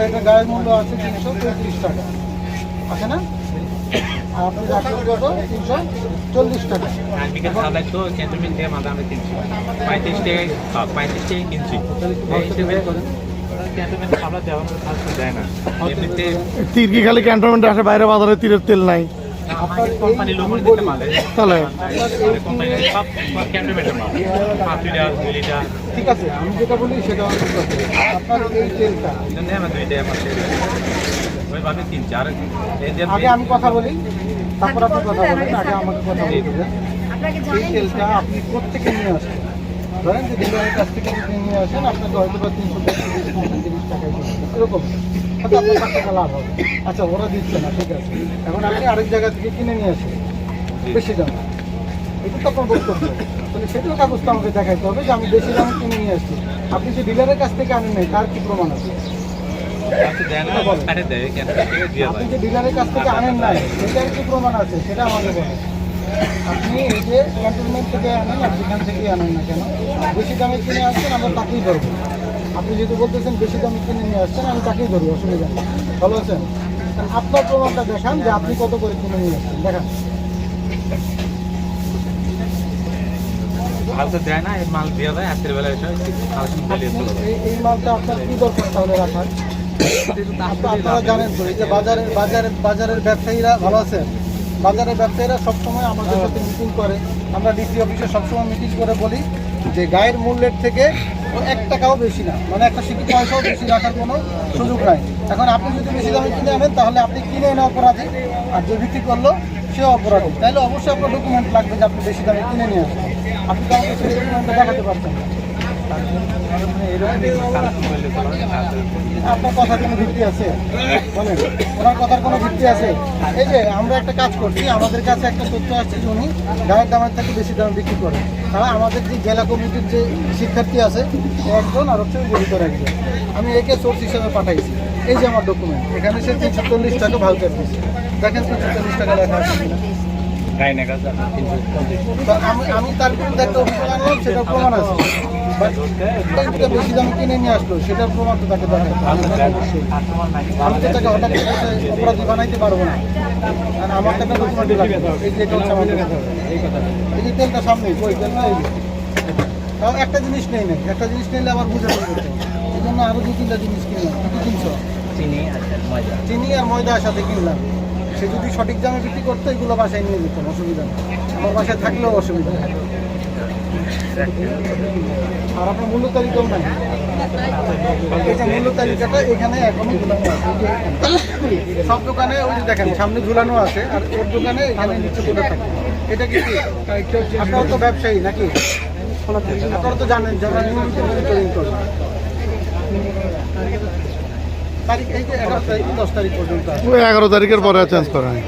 এটা গায়ের মূল্য আছে 335 টাকা, আছে না? আর আপনি রাখেন কত? 340 টাকা। আজকে সাদা তো ক্যান্টনমেন্ট থেকে মাথা আমরা কিনছি 35 টাকা, 35 টাকা কিনছি। ক্যান্টনমেন্ট আমরা দেওয়া দেয় না এমনিতে। তীর কি খালি ক্যান্টনমেন্টে আসে, বাইরে বাজারে তীরের তেল নাই? আপনার কোম্পানি লোক দিতে মালে তাহলে কোম্পানি সব ক্যান্টনমেন্টের মাল 5 লিটার 2 লিটার। ঠিক আছে, আমি যেটা বলি সেটা আপনার এই তেলটা জন্য আমরা 2 টাকা মাসে ওই ভাবে 3-4 আগে আমি কথা বলি, তারপর আপনি কথা বলেন। আগে আমাকে কথা বলতে এই তেলটা আপনি কোত্থেকে নিয়ে আসেন? ধরেন যে ডিলারের কাছ থেকে যদি নিয়ে আসেন, আপনাকে হয়তো বা 335 টাকায় এরকম হয়তো আপনার 5 টাকা লাভ হবে। আচ্ছা, ওরা দিচ্ছে না, ঠিক আছে। এখন আপনি আরেক জায়গা থেকে কিনে নিয়ে আসেন বেশি দাম, এটা তো আপনার বক্তব্য। তাহলে সেটাও কাগজটা আমাকে দেখাইতে হবে যে আমি বেশি দামে কিনে নিয়ে আসছি। আপনি যে ডিলারের কাছ থেকে আনেন নাই, তার কি প্রমাণ আছে? আপনি যে ডিলারের কাছ থেকে আনেন নাই, সেটার কি প্রমাণ আছে সেটা আমাকে বলেন। আপনি এই যে ক্যান্টনমেন্ট থেকে আনেন আর যেখান থেকে আনেন না কেন, বেশি দামে কিনে আসছেন, আমরা তাকেই ধরবো। আপনি যেহেতু বলতেছেন বেশি দামে কিনে নিয়ে আসছেন, আমি তাকেই ধরবো, অসুবিধা নেই। ভালো আছেন? আপনার প্রমাণটা দেখান যে আপনি কত করে কিনে নিয়ে আসছেন, দেখান। মাল তো দেয় না, এই মাল দিয়ে দেয় রাত্রের বেলা এসে এই মালটা আপনার কি দরকার তাহলে রাখার? আপনারা জানেন তো, এই যে বাজারের ব্যবসায়ীরা, ভালো আছেন? বাজারের ব্যবসায়ীরা সবসময় আমাদের সাথে মিটিং করে। আমরা ডিসি অফিসে সবসময় মিটিং করে বলি যে গায়ের মূল্যের থেকে 1 টাকাও বেশি না, মানে একটা সিটি পয়সাও বেশি রাখার কোনো সুযোগ নাই। এখন আপনি যদি বেশি দামে কিনে আনেন, তাহলে আপনি কিনে এনে অপরাধী, আর যে বিক্রি করলো সে অপরাধী। তাইলে অবশ্যই আপনার ডকুমেন্ট লাগবে যে আপনি বেশি দামে কিনে নিয়ে আসেন। আপনি তো আমাকে সেই ডকুমেন্টটা দেখাতে পারছেন না। আপনার কথার কোনো ভিত্তি আছে? বলেন, ওনার কথার কোনো ভিত্তি আছে? এই যে আমরা একটা কাজ করছি, আমাদের কাছে একটা তথ্য আসছে যে উনি গায়ের দামের থেকে বেশি দামে বিক্রি করেন। তারা আমাদের যে জেলা কমিটির যে শিক্ষার্থী আছে, একজন আর হচ্ছে ওই ভিতরে একজন, আমি একে সোর্স হিসেবে পাঠাইছি। এই যে আমার ডকুমেন্ট, এখানে সে 340 টাকা ভাউচার দিচ্ছে। দেখেন 340 টাকা লেখা আছে কিনা। আমি তার বিরুদ্ধে একটা অভিযোগ আনলাম, সেটার প্রমাণ আছে। বেশি দামে কিনে নিয়ে আসলো, সেটার প্রমাণ তো তাকে দেখায়। আমি তো তাকে হঠাৎ অপরাধী বানাইতে পারবো না, আর আমার টাকা ডকুমেন্ট লাগবে। এই যে এটা হচ্ছে আমার এই যে তেলটা সামনে, ওই তেল না, এই তাও একটা জিনিস নেই না, একটা জিনিস নিলে আবার বুঝে পড়বে। এই জন্য আরো 2-3টা জিনিস কিনলাম। কি কিনছো? চিনি আর ময়দার সাথে কিনলাম। সে যদি সঠিক দামে বিক্রি করতো, এগুলো বাসায় নিয়ে যেতাম, অসুবিধা নেই। আমার বাসায় থাকলেও অসুবিধা নেই। আর আপনার মূল্য তালিকাও নাই। এই যে মূল্য তালিকাটা এখানে এখনো ঝুলানো আছে। সব দোকানে ওই যে দেখেন সামনে ঝুলানো আছে, আর ওর দোকানে এখানে নিচে পড়ে থাকে। এটা কি? আপনারা তো ব্যবসায়ী নাকি? আপনারা তো জানেন যারা নিয়মিত মনিটরিং করেন। তারিখ এই যে 11 তারিখ 10 তারিখ পর্যন্ত আছে। 11 তারিখের পরে চেঞ্জ করা হয়।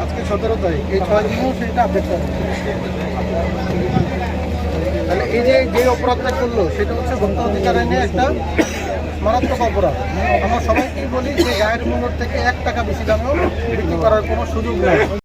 আজকে 17 তারিখ, এই 6 দিনেও সেটা আপডেট করে। তাহলে এই যে অপরাধটা করলো, সেটা হচ্ছে ভোক্তা অধিকার আইনে একটা মারাত্মক অপরাধ। আমরা সবাইকেই বলি যে গায়ের মূল্য থেকে 1 টাকা বেশি দামেও বিক্রি করার কোনো সুযোগ নেই।